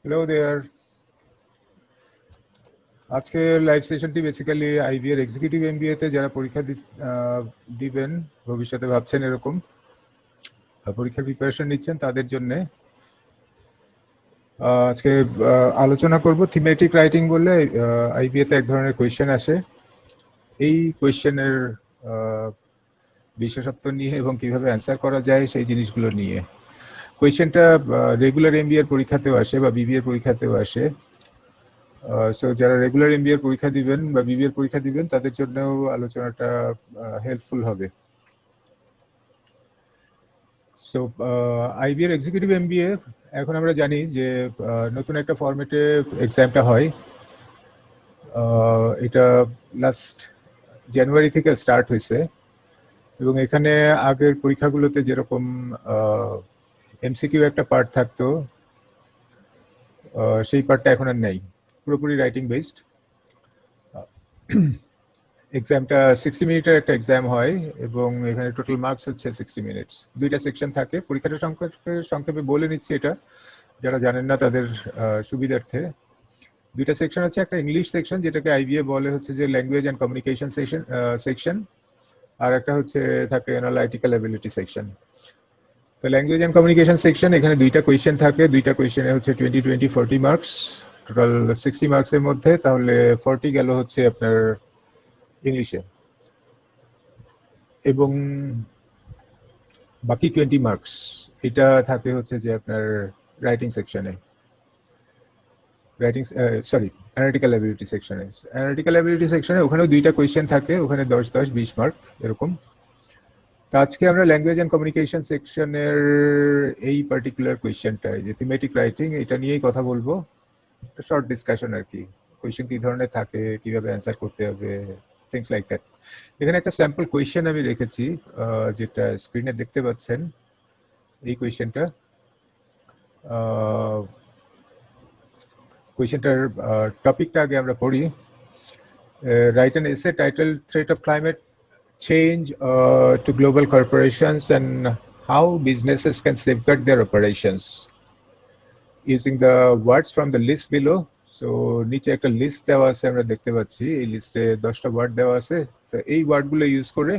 Hello there. আজকে live সেশনটি basically IB এর executive MBA তে যারা পরীক্ষা দিবেন ভবিষ্যতে ভাবছেন এরকম পরীক্ষার প্রিপারেশন নিচ্ছেন তাদের জন্য আজকে আলোচনা করব থিমেটিক রাইটিং বললে আইবিএ তে এক ধরনের কোয়েশ্চেন আসে এই কোয়েশ্চেনের বিশেষত্ব নিয়ে এবং কিভাবে অ্যান্সার করা যায় সেই জিনিসগুলো নিয়ে কোয়েশ্চেনটা রেগুলার এমবিএ এর পরীক্ষাতেও আসে বা বিবিএ এর পরীক্ষাতেও আসে সো যারা রেগুলার এমবিএ পরীক্ষা দিবেন বা বিবিএ পরীক্ষা দিবেন তাদের জন্যও আলোচনাটা হেল্পফুল হবে সো আইবি এর এক্সিকিউটিভ এমবিএ এখন আমরা জানি যে নতুন একটা ফরম্যাটে এক্সামটা হয় এটা লাস্ট জানুয়ারি থেকে স্টার্ট হয়েছে এবং এখানে আগের পরীক্ষাগুলোতে যেরকম এমসিকিউ একটা পার্ট থাকতো সেই পার্টটা এখন আর নেই পুরোপুরি রাইটিং বেসড এক্সামটা 60 মিনিটের একটা এক্সাম হয় এবং এখানে টোটাল মার্কস হচ্ছে 60 মিনিটস দুইটা সেকশন থাকে পরীক্ষাটা সংক্ষেপে বলে নিচ্ছি এটা যারা জানেন না তাদের সুবিধার্থে দুইটা সেকশন আছে একটা ইংলিশ সেকশন যেটাকে আইবিএ বলে হচ্ছে যে ল্যাঙ্গুয়েজ এন্ড কমিউনিকেশন সেকশন আর একটা হচ্ছে থাকে অ্যানালাইটিক্যাল অ্যাবিলিটি সেকশন তো ল্যাঙ্গুয়েজ এন্ড কমিউনিকেশন সেকশন এখানে দুইটা কোয়েশ্চেন থাকে দুইটা কোয়েশ্চেনে হচ্ছে 20 40 মার্কস টোটাল 60 মার্কসের মধ্যে তাহলে 40 গেল হচ্ছে আপনার ইংলিশে এবং বাকি 20 মার্কস এটা থাকে হচ্ছে যে আপনার রাইটিং সেকশনে রাইটিং সরি অ্যানালিটিক্যাল অ্যাবিলিটি সেকশনে অ্যানালিটিক্যাল অ্যাবিলিটি সেকশনে ওখানেও দুইটা কোয়েশ্চেন থাকে ওখানে 10 মার্ক এরকম তো আজকে আমরা ল্যাঙ্গুয়েজ এন্ড কমিউনিকেশন সেকশনের এই পার্টিকুলার কোয়েশ্চেনটা যে থিমেটিক রাইটিং এটা নিয়েই কথা বলবো শর্ট ডিসকাশন আর কি কোয়েশ্চেন কি ধরনের থাকে কিভাবে অ্যান্সার করতে হবে থিংস লাইক দ্যাট এখানে একটা স্যাম্পল কোয়েশ্চেন আমি রেখেছি যেটা স্ক্রিনে দেখতে পাচ্ছেন এই কোয়েশ্চেনটা কোয়েশ্চেনটার টপিকটা আগে আমরা পড়ি write an essay title threat of climate change to global corporations and how businesses can safeguard their operations using the words from the list below. So নিচে একটা লিস্ট দেওয়া আছে আমরা দেখতে পাচ্ছি এই লিস্টে 10টা ওয়ার্ড দেওয়া আছে তো এই ওয়ার্ডগুলো ইউজ করে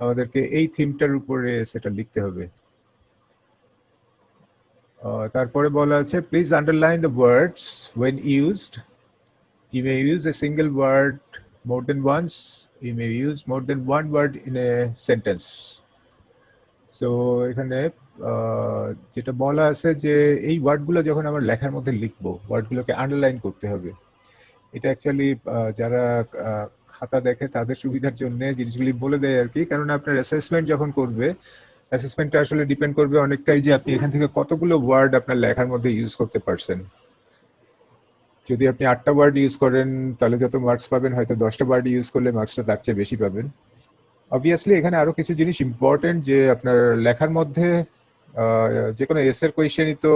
আমাদেরকে এই থিমটার উপরে সেটা লিখতে হবে তারপরে বলা আছে please underline the words when used you may use a single word more than once you may use more than one word in a sentence so এখানে যেটা বলা আছে যে এই ওয়ার্ডগুলো যখন আমরা লেখার মধ্যে লিখবো ওয়ার্ডগুলোকে আন্ডারলাইন করতে হবে এটা অ্যাকচুয়ালি যারা খাতা দেখে তাদের সুবিধার জন্য জিনিসগুলি বলে দেয় আর কি কারণ আপনার অ্যাসেসমেন্ট যখন করবে অ্যাসেসমেন্টটা আসলে ডিপেন্ড করবে অনেকটাই যে আপনি এখান থেকে কতগুলো ওয়ার্ড আপনার লেখার মধ্যে ইউজ করতে পারছেন যদি আপনি 8টা ওয়ার্ড ইউজ করেন তাহলে যত মার্কস পাবেন হয়তো 10টা ওয়ার্ড ইউজ করলে মার্কসটা তার চেয়ে বেশি পাবেন অবভিয়াসলি এখানে আরো কিছু জিনিস ইম্পর্টেন্ট যে আপনার লেখার মধ্যে যে কোনো এসের কোয়েশ্চেনই তো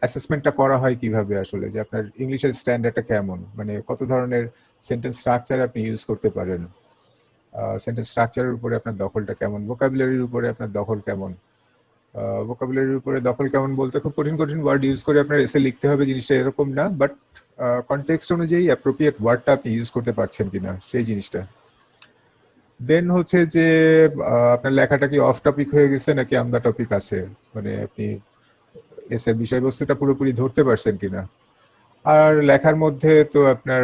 অ্যাসেসমেন্টটা করা হয় কিভাবে আসলে যে আপনার ইংলিশের স্ট্যান্ডার্ডটা কেমন মানে কত ধরনের সেন্টেন্স স্ট্রাকচার আপনি ইউজ করতে পারেন সেন্টেন্স স্ট্রাকচারের উপরে আপনার দখলটা কেমন ভোকাবুলারির উপরে আপনার দখল কেমন ভোকাবুলারির উপরে দখল কেমন বলতে খুব কঠিন ওয়ার্ড ইউজ করে আপনার এসে লিখতে হবে জিনিসটা এরকম না বাট কনটেক্সট অনুযায়ী অ্যাপ্রোপ্রিয়েট ওয়ার্ডটা আপনি ইউজ করতে পারছেন কিনা সেই জিনিসটা দেন হচ্ছে যে আপনার লেখাটা কি অফ টপিক হয়ে গেছে নাকি অন দা টপিক আছে মানে আপনি এসে বিষয়বস্তুটা পুরোপুরি ধরতে পারছেন কিনা আর লেখার মধ্যে তো আপনার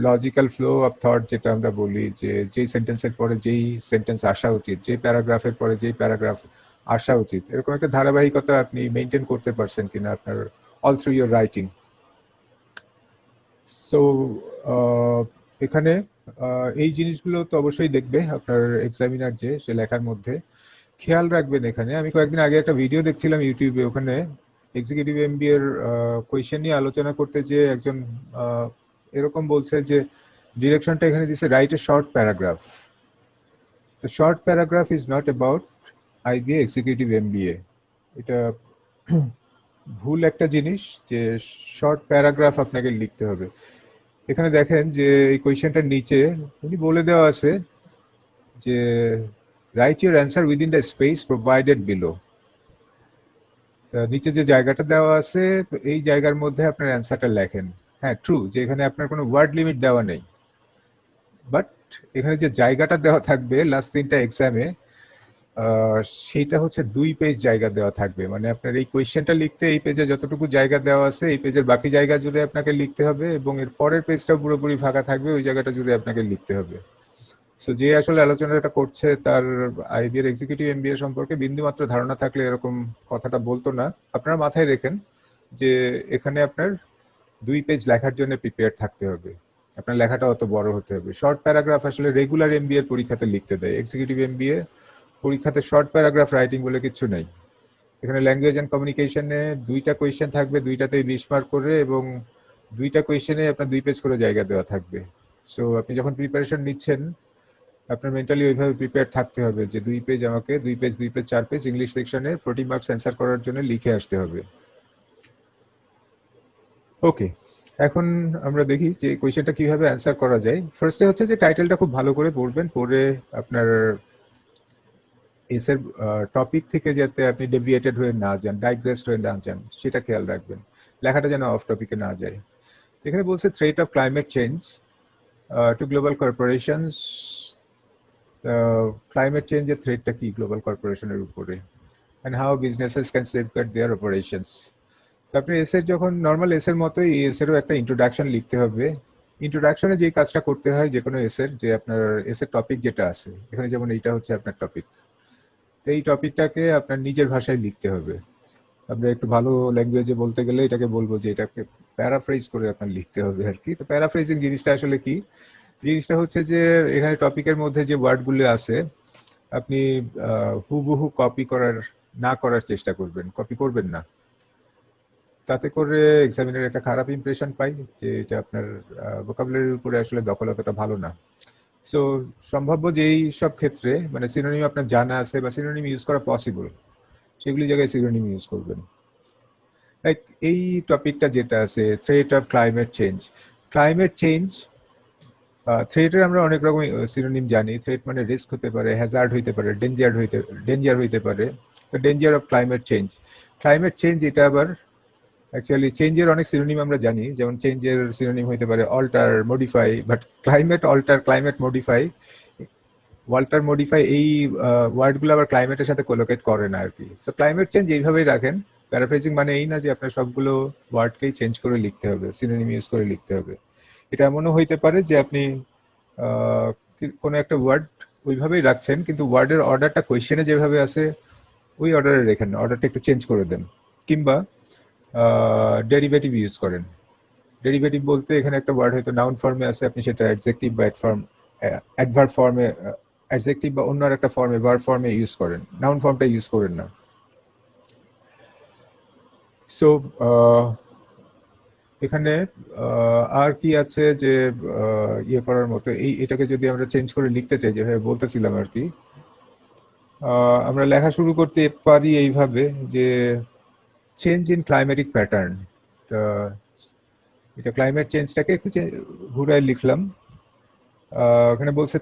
লজিক্যাল ফ্লো অফ থট যেটা আমরা বলি যে যেই সেন্টেন্সের পরে যেই সেন্টেন্স আসা উচিত যেই প্যারাগ্রাফের পরে যেই প্যারাগ্রাফ আসা উচিত এরকম একটা ধারাবাহিকতা আপনি মেনটেন করতে পারছেন কিনা আপনার all through your writing so এখানে এই জিনিসগুলো তো অবশ্যই দেখবে আপনার এক্সামিনার যে সে লেখার মধ্যে খেয়াল রাখবেন এখানে আমি কয়েকদিন আগে একটা ভিডিও দেখছিলাম ইউটিউবে ওখানে এক্সিকিউটিভ এমবিএ এর কোয়েশ্চেন নিয়ে আলোচনা করতে যে একজন এরকম বলছে যে ডিরেকশনটা এখানে দিছে রাইট এ শর্ট প্যারাগ্রাফ তো short paragraph is not about IBA executive MBA এটা ভুল একটা জিনিস যে শর্ট প্যারাগ্রাফ আপনাকে লিখতে হবে এখানে দেখেন যে এই কোয়েশ্চেনটার নিচে উনি বলে দেওয়া আছে যে right your answer within the space provided below নিচে যে জায়গাটা দেওয়া আছে এই জায়গার মধ্যে আপনার অ্যান্সারটা লেখেন। হ্যাঁ, ট্রু যে এখানে আপনার কোনো ওয়ার্ড লিমিট দেওয়া নেই, বাট এখানে যে জায়গাটা দেওয়া থাকবে লাস্ট 3টা এক্সামে সেইটা হচ্ছে 2 পেজ জায়গা দেওয়া থাকবে। মানে আপনার এই কোয়েশ্চেনটা লিখতে এই পেজে যতটুকু জায়গা দেওয়া আছে এই পেজের বাকি জায়গা জুড়ে আপনাকে লিখতে হবে, এবং এর পরের পেজটা পুরোপুরি ফাঁকা থাকবে, ওই জায়গাটা জুড়ে আপনাকে লিখতে হবে। সো যে আসলে আলোচনাটা করছে তার আইবিএর এক্সিকিউটিভ এমবিএ সম্পর্কে বিন্দুমাত্র ধারণা থাকলে এরকম কথাটা বলতো না। আপনারা মাথায় রেখেন যে এখানে আপনার 2 পেজ লেখার জন্য প্রিপেয়ার থাকতে হবে, আপনার লেখাটা অত বড় হতে হবে। শর্ট প্যারাগ্রাফ আসলে রেগুলার এমবিএ পরীক্ষাতে লিখতে দেয়, এক্সিকিউটিভ এমবিএ পরীক্ষাতে শর্ট প্যারাগ্রাফ রাইটিং বলে কিছু নেই। এখানে ল্যাঙ্গুয়েজ অ্যান্ড কমিউনিকেশনে 2টা কোয়েশ্চেন থাকবে, 2টাতেই 20 মার্ক করে, এবং 2টা কোয়েশ্চেনে আপনার 2 পেজ করে জায়গা দেওয়া থাকবে। সো আপনি যখন প্রিপারেশন নিচ্ছেন আপনার মেন্টালি ওইভাবে প্রিপেয়ার থাকতে হবে যে 2 পেজ আমাকে 2 পেজ 4 পেজ ইংলিশ সেকশনে 40 মার্কস অ্যান্সার করার জন্য লিখে আসতে হবে। ওকে, এখন আমরা দেখি যে কোয়েশ্চেনটা কিভাবে অ্যান্সার করা যায়। ফার্স্টে হচ্ছে যে টাইটেলটা খুব ভালো করে পড়বেন, পড়ে আপনার এসের টপিক থেকে যাতে আপনি ডেভিয়েটেড হয়ে না যান, ডাইগ্রেসড হয়ে না যান, সেটা খেয়াল রাখবেন, লেখাটা যেন অফ টপিকে না যায়। এখানে বলছে threat of climate change to global corporations. Climate চেঞ্জের থ্রেটটা কি গ্লোবাল কর্পোরেশনের উপরে, and how businesses can safeguard their operations. তো আপনি এসের যখন নর্মাল এসের মতোই এসেরও একটা ইন্ট্রোডাকশন লিখতে হবে। ইন্ট্রোডাকশনে যে কাজটা করতে হয় যে কোনো এসের, যে আপনার এসের টপিক যেটা আছে, এখানে যেমন এইটা হচ্ছে আপনার টপিক, তো এই টপিকটাকে আপনার নিজের ভাষায় লিখতে হবে। আমরা একটু ভালো ল্যাঙ্গুয়েজে বলতে গেলে এটাকে বলবো যে এটাকে প্যারাফ্রেজ করে আপনার লিখতে হবে আর কি। তো প্যারাফ্রেজিং জিনিসটা আসলে কি, জিনিসটা হচ্ছে যে এখানে টপিকের মধ্যে যে ওয়ার্ডগুলো আছে আপনি হুবহু কপি করার চেষ্টা করবেন, কপি করবেন না। তাতে করে এক্সামিনার একটা খারাপ ইমপ্রেশন পাই যে এটা আপনার ভোকাবুলারির উপরে আসলে দখল অতটা ভালো না। সো সম্ভাব্য যে এই সব ক্ষেত্রে মানে সিনোনিম আপনার জানা আছে বা সিনোনিম ইউজ করা পসিবল, সেগুলি জায়গায় সিনোনিম ইউজ করবেন। লাইক এই টপিকটা যেটা আছে threat of climate change, climate change থ্রেটের আমরা অনেক রকম সিনোনিম জানি। থ্রেট মানে রিস্ক হতে পারে, হ্যাজার্ড হইতে পারে, ডেঞ্জার হইতে পারে। তো danger of climate change, climate change এটা আবার অ্যাকচুয়ালি চেঞ্জের অনেক সিনোনিম আমরা জানি, যেমন চেঞ্জের সিনোনিম হইতে পারে alter, modify, but climate alter, climate modify, alter, modify এই ওয়ার্ডগুলো আবার ক্লাইমেটের সাথে কোলোকেট করে না আর কি। সো ক্লাইমেট চেঞ্জ এইভাবেই রাখেন। প্যারাফ্রেজিং মানে এই না যে আপনার সবগুলো ওয়ার্ডকেই চেঞ্জ করে লিখতে হবে, সিনোনিম ইউজ করে লিখতে হবে। এটা এমনও হইতে পারে যে আপনি কোনো একটা ওয়ার্ড ওইভাবেই রাখছেন কিন্তু ওয়ার্ডের অর্ডারটা কোয়েশ্চেনে যেভাবে আছে ওই অর্ডারে রেখেন, অর্ডারটা একটু চেঞ্জ করে দেন। কিংবা ডেরিভেটিভ ইউজ করেন। ডেরিভেটিভ বলতে এখানে একটা ওয়ার্ড হয়তো নাউন ফর্মে আছে, আপনি সেটা অ্যাডজেক্টিভ বা অ্যাডভার্ব ফর্মে, অ্যাডজেক্টিভ বা অন্য একটা ফর্মে, ভার্ব ফর্মে ইউজ করেন, নাউন ফর্মটা ইউজ করেন না। সো এখানে আর কি আছে যে ইয়ে করার মতো, এটাকে যদি আমরা চেঞ্জ করে লিখতে চাই যেভাবে বলতেছিলাম আর কি, আমরা লেখা শুরু করতে পারি এইভাবে যে চেঞ্জ ইন ক্লাইমেটিক প্যাটার্ন। এটা ক্লাইমেট চেঞ্জটাকে একটু ঘুরায় লিখলাম। এখানে বলছে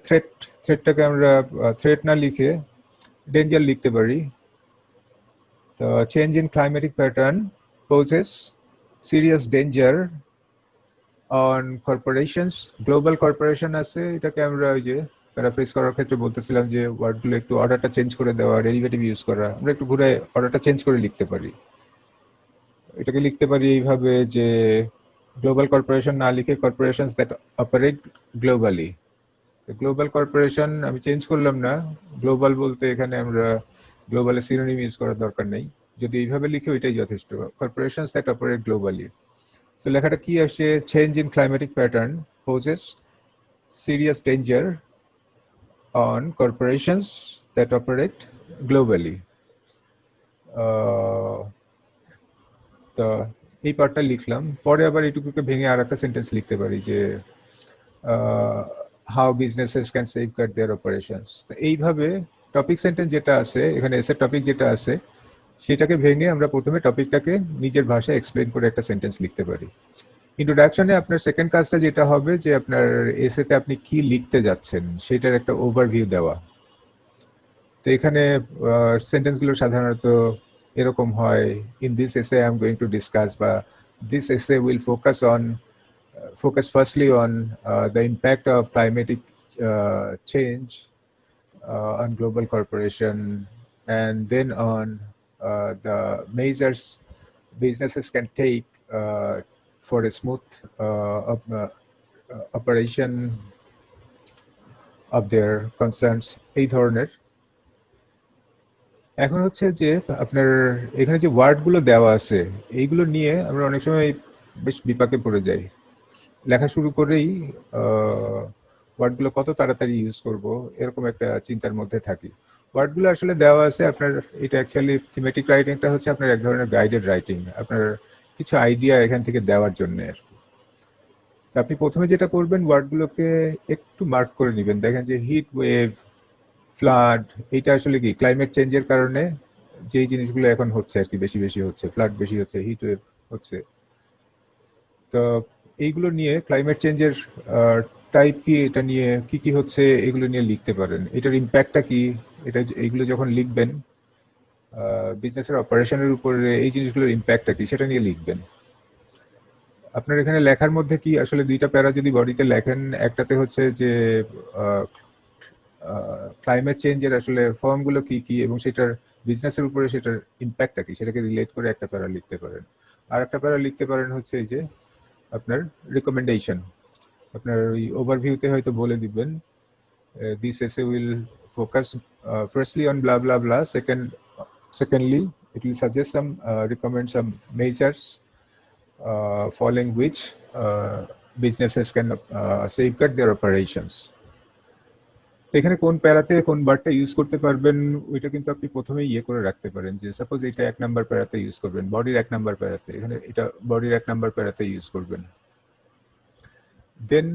থ্রেটটাকে আমরা থ্রেট না লিখে ডেঞ্জার লিখতে পারি। তো change in climatic pattern poses serious danger on corporations. Global corporation আছে, এটাকে আমরা ওই যে প্যারাফ্রেজ করার ক্ষেত্রে বলতেছিলাম যে ওয়ার্ডগুলো একটু অর্ডারটা চেঞ্জ করে দেওয়া, ডেরিভেটিভ ইউজ করা, আমরা একটু ঘুরে অর্ডারটা চেঞ্জ করে লিখতে পারি। এটাকে লিখতে পারি এইভাবে যে গ্লোবাল কর্পোরেশন না লিখে corporations that operate globally. Global corporation আমি চেঞ্জ করলাম না, গ্লোবাল বলতে এখানে আমরা গ্লোবালের সিনোনিম ইউজ করার দরকার নেই, যদি এইভাবে লিখে ওইটাই যথেষ্ট, corporations that operate globally. So লেখাটা কি আসে, change in climatic pattern poses serious danger on corporations that operate globally. তো এই পার্টটা লিখলাম, পরে আবার এইটুকুকে ভেঙে আর একটা সেন্টেন্স লিখতে পারি যে how businesses can safeguard their operations. এইভাবে টপিক সেন্টেন্স যেটা আছে এখানে, এসের টপিক যেটা আছে সেটাকে ভেঙে আমরা প্রথমে টপিকটাকে নিজের ভাষায় এক্সপ্লেন করে একটা সেন্টেন্স লিখতে পারি। ইন্ট্রোডাকশনে আপনার সেকেন্ড কাজটা যেটা হবে যে আপনার এসেতে আপনি কি লিখতে যাচ্ছেন সেটার একটা ওভারভিউ দেওয়া। তো এখানে সেন্টেন্সগুলো সাধারণত এরকম হয়, in this essay I'm going to discuss, বা this essay will focus firstly on the impact of climatic change on global corporation, and then on the measures businesses can take for a smooth operation of their concerns, এই ধরনের। এখন হচ্ছে যে আপনার এখানে যে ওয়ার্ডগুলো দেওয়া আছে এইগুলো নিয়ে আমরা অনেক সময় বেশ বিপাকে পড়ে যাই। লেখা শুরু করেই ওয়ার্ডগুলো কত তাড়াতাড়ি ইউজ করব এরকম একটা চিন্তার মধ্যে থাকি। ওয়ার্ডগুলো আসলে দেওয়া আছে আপনার, এটা অ্যাকচুয়ালি থিমেটিক রাইটিংটা হচ্ছে আপনার এক ধরনের গাইডেড রাইটিং, আপনার কিছু আইডিয়া এখান থেকে দেওয়ার জন্য। আপনি প্রথমে যেটা করবেন, ওয়ার্ডগুলোকে একটু মার্ক করে নেবেন। দেখেন যে হিট ওয়েভ, ফ্লাড, এটা আসলে কি ক্লাইমেট চেঞ্জের কারণে যেই জিনিসগুলো এখন হচ্ছে আর কি, বেশি বেশি হচ্ছে, ফ্লাড বেশি হচ্ছে, হিট ওয়েভ হচ্ছে। তো এইগুলো নিয়ে ক্লাইমেট চেঞ্জের টাইপ কি, এটা নিয়ে কি কি হচ্ছে এগুলো নিয়ে লিখতে পারেন, এটার ইম্প্যাক্টটা কি, এটা এইগুলো যখন লিখবেন বিজনেসের অপারেশনের উপরে এই জিনিসগুলোর ইম্প্যাক্টটা কি সেটা নিয়ে লিখবেন। আপনার এখানে লেখার মধ্যে কি আসলে দুইটা প্যারা যদি বডিতে লেখেন, একটাতে হচ্ছে যে ক্লাইমেট চেঞ্জের আসলে ফর্মগুলো কি কি এবং সেটার বিজনেসের উপরে সেটার ইম্প্যাক্টটা কি সেটাকে রিলেট করে একটা প্যারা লিখতে পারেন। আর একটা প্যারা লিখতে পারেন হচ্ছে এই যে আপনার রিকমেন্ডেশন। আপনার ওই ওভারভিউতে হয়তো বলে দিবেন দিস এসে will focus firstly on blah blah blah, secondly it will suggest some recommend some measures following which businesses can safeguard their operations. এখানে কোন প্যারাতে কোন ওয়ার্ডটা ইউজ করতে পারবেন ওইটা কিন্তু আপনি প্রথমেই ইয়ে করে রাখতে পারেন, যে সাপোজ এটা 1 নাম্বার প্যারাতে ইউজ করবেন, বডির 1 নাম্বার প্যারাতে, এখানে এটা বডির 1 নাম্বার প্যারাতে ইউজ করবেন। দেন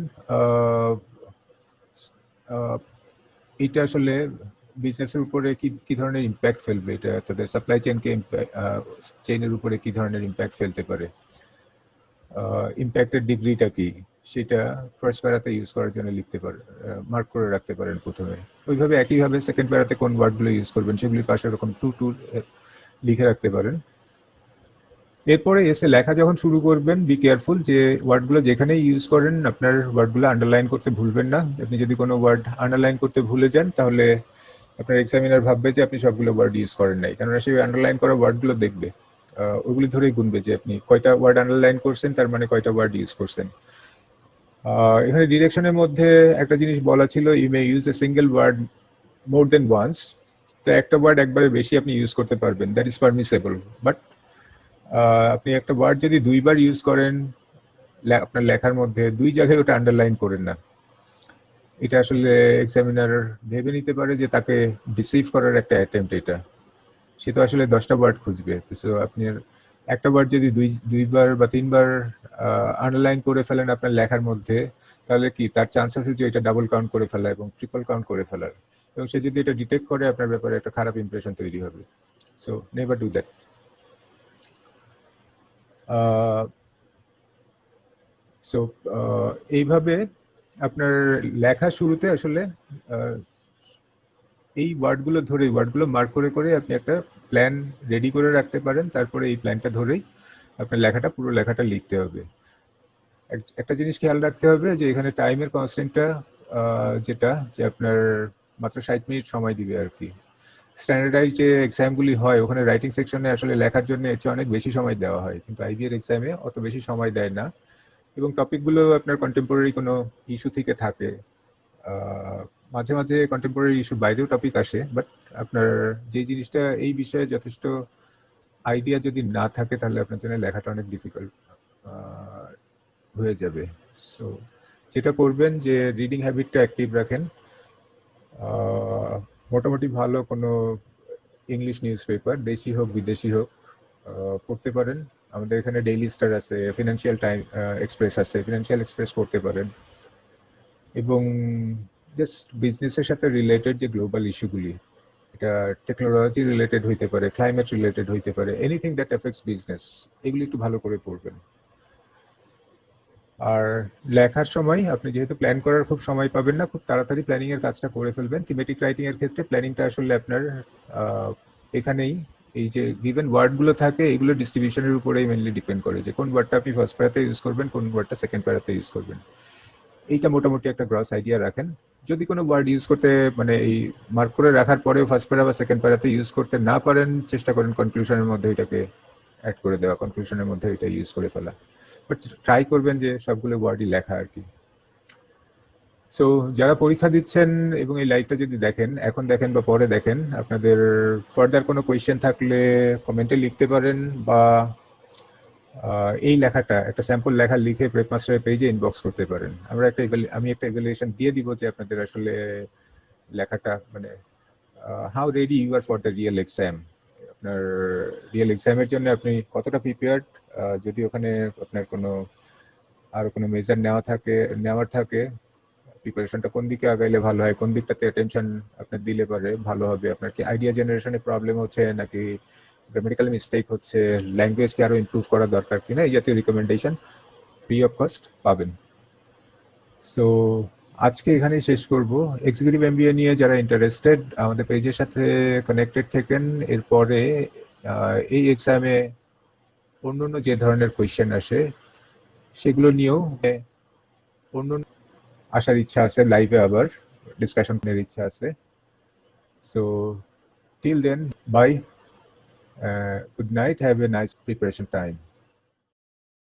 এটা আসলে বিজনেসের উপরে কি ধরনের ইম্প্যাক্ট ফেলবে, এটা তাদের সাপ্লাই চেইনের উপরে কি ধরনের ইম্প্যাক্ট ফেলতে পারে, ইম্প্যাক্টের ডিগ্রিটা কি সেটা ফার্স্ট প্যারাতে ইউজ করার জন্য লিখতে পারেন, মার্ক করে রাখতে পারেন প্রথমে। ওইভাবে একইভাবে সেকেন্ড প্যারাতে কোন ওয়ার্ডগুলো ইউজ করবেন সেগুলি পাশে এরকম টু লিখে রাখতে পারেন। এরপরে এসে লেখা যখন শুরু করবেন, বি কেয়ারফুল যে ওয়ার্ডগুলো যেখানেই ইউজ করেন আপনার ওয়ার্ডগুলো আন্ডারলাইন করতে ভুলবেন না। আপনি যদি কোনো ওয়ার্ড আন্ডারলাইন করতে ভুলে যান তাহলে আপনার এক্সামিনার ভাববে যে আপনি সবগুলো ওয়ার্ড ইউজ করেন নাই, কেননা সেই আন্ডারলাইন করা ওয়ার্ডগুলো দেখবে, ওইগুলি ধরেই গুনবে যে আপনি কয়টা ওয়ার্ড আন্ডারলাইন করছেন, তার মানে কয়টা ওয়ার্ড ইউজ করছেন। এখানে ডিরেকশনের মধ্যে একটা জিনিস বলা ছিল, you may use a single word more than once. তো একটা ওয়ার্ড একবারে বেশি আপনি ইউজ করতে পারবেন, দ্যাট ইজ পারমিসেবল। বাট আপনি একটা ওয়ার্ড যদি দুইবার ইউজ করেন আপনার লেখার মধ্যে, দুই জায়গায় ওটা আন্ডারলাইন করেন না। এটা আসলে এক্সামিনার ভেবে নিতে পারে যে তাকে ডিসিভ করার একটা অ্যাটেম্প্ট এটা, সে তো আসলে 10টা ওয়ার্ড খুঁজবে। তো আপনি একটা ওয়ার্ড যদি দুইবার বা তিনবার আন্ডারলাইন করে ফেলেন আপনার লেখার মধ্যে, তাহলে কি তার চান্স আছে যে এটা ডাবল কাউন্ট করে ফেলা এবং ট্রিপল কাউন্ট করে ফেলার, এবং সে যদি এটা ডিটেক্ট করে আপনার ব্যাপারে একটা খারাপ ইমপ্রেশন তৈরি হবে। So never do that. So এইভাবে আপনার লেখা শুরুতে আসলে এই ওয়ার্ডগুলো ধরে, ওয়ার্ডগুলো মার্ক করে করে আপনি একটা প্ল্যান রেডি করে রাখতে পারেন। তারপরে এই প্ল্যানটা ধরেই আপনার লেখাটা, পুরো লেখাটা লিখতে হবে। একটা জিনিস খেয়াল রাখতে হবে যে এখানে টাইমের কনস্ট্যান্টটা যেটা, যে আপনার মাত্র 60 মিনিট সময় দিবে আর কি। স্ট্যান্ডার্ডাইজ যে এক্সামগুলি হয় ওখানে রাইটিং সেকশনে আসলে লেখার জন্য এর চেয়ে অনেক বেশি সময় দেওয়া হয়, কিন্তু আইবিএর এক্সামে অত বেশি সময় দেয় না, এবং টপিকগুলো আপনার কন্টেম্পোরারি কোনো ইস্যু থেকে থাকে। মাঝে মাঝে কন্টেম্পোরারি ইস্যুর বাইরেও টপিক আসে, বাট আপনার যে জিনিসটা এই বিষয়ে যথেষ্ট আইডিয়া যদি না থাকে তাহলে আপনার জন্য লেখাটা অনেক ডিফিকাল্ট হয়ে যাবে। সো যেটা করবেন যে রিডিং হ্যাবিটটা অ্যাক্টিভ রাখেন। মোটামুটি ভালো কোনো ইংলিশ নিউজ পেপার, দেশি হোক বিদেশি হোক, পড়তে পারেন। আমাদের এখানে ডেইলি স্টার আছে, ফিনান্সিয়াল এক্সপ্রেস আছে, ফিনান্সিয়াল এক্সপ্রেস পড়তে পারেন। এবং জাস্ট বিজনেসের সাথে রিলেটেড যে গ্লোবাল ইস্যুগুলি, এটা টেকনোলজি রিলেটেড হইতে পারে, ক্লাইমেট রিলেটেড হইতে পারে, এনিথিং দ্যাট এফেক্টস বিজনেস, এগুলি একটু ভালো করে পড়বেন। আর লেখার সময় আপনি যেহেতু প্ল্যান করার খুব সময় পাবেন না, খুব তাড়াতাড়ি প্ল্যানিং এর কাজটা করে ফেলবেন। থিমেটিক রাইটিং এর ক্ষেত্রে প্ল্যানিংটা আসলে আপনার এখানেই এই যে গিভেন ওয়ার্ডগুলো থাকে এগুলো ডিস্ট্রিবিউশনের উপরেই মেনলি ডিপেন্ড করে যে কোন ওয়ার্ডটা আপনি ফার্স্ট প্যারাতে ইউজ করবেন, কোন ওয়ার্ডটা সেকেন্ড প্যারাতে ইউজ করবেন। এইটা মোটামুটি একটা গ্রস আইডিয়া রাখেন। যদি কোনো ওয়ার্ড ইউজ করতে মানে এই মার্ক করে রাখার পরেও ফার্স্ট প্যারা বা সেকেন্ড প্যারাতে ইউজ করতে না পারেন, চেষ্টা করেন কনক্লুশনের মধ্যে এটাকে অ্যাড করে দেওয়া, কনক্লুশনের মধ্যে এটা ইউজ করে ফেলা। বাট ট্রাই করবেন যে সবগুলো ওয়ার্ডই লেখা আর কি। সো যারা পরীক্ষা দিচ্ছেন এবং এই লাইভটা যদি দেখেন, এখন দেখেন বা পরে দেখেন, আপনাদের ফার্দার কোনো কোয়েশ্চেন থাকলে কমেন্টে লিখতে পারেন, বা এই লেখাটা একটা স্যাম্পল লেখা লিখে প্রেপ মাস্টারের পেজে ইনবক্স করতে পারেন। আমি একটা ইভ্যালুয়েশন দিয়ে দিব যে আপনাদের আসলে লেখাটা মানে how ready you are for the real exam. আপনার রিয়েল এক্সামের জন্য আপনি কতটা প্রিপেয়ার্ড, যদি ওখানে আপনার কোনো আরো কোনো মেজার নেওয়ার থাকে, প্রিপারেশনটা কোন দিকে আগাইলে ভালো হয়, কোন দিকটাতে অ্যাটেনশন আপনার দিলে পারে ভালো হবে, আপনার কি আইডিয়া জেনারেশনে প্রবলেম হচ্ছে নাকি গ্রামাটিক্যাল মিস্টেক হচ্ছে, ল্যাঙ্গুয়েজকে আরো ইমপ্রুভ করা দরকার কিনা, এই জাতীয় রিকমেন্ডেশন ফ্রি অফ কস্ট পাবেন। সো আজকে এখানেই শেষ করব। এক্সিকিউটিভ এমবিএ নিয়ে যারা ইন্টারেস্টেড আমাদের পেজের সাথে কানেক্টেড থাকেন। এরপরে এই এক্সামে অন্য যে ধরনের কোয়েশ্চেন আসে সেগুলো নিয়েও অন্য আসার ইচ্ছা আছে, লাইভে আবার ডিসকাশন করার ইচ্ছা আছে। So till then, bye, good night, have a nice preparation time.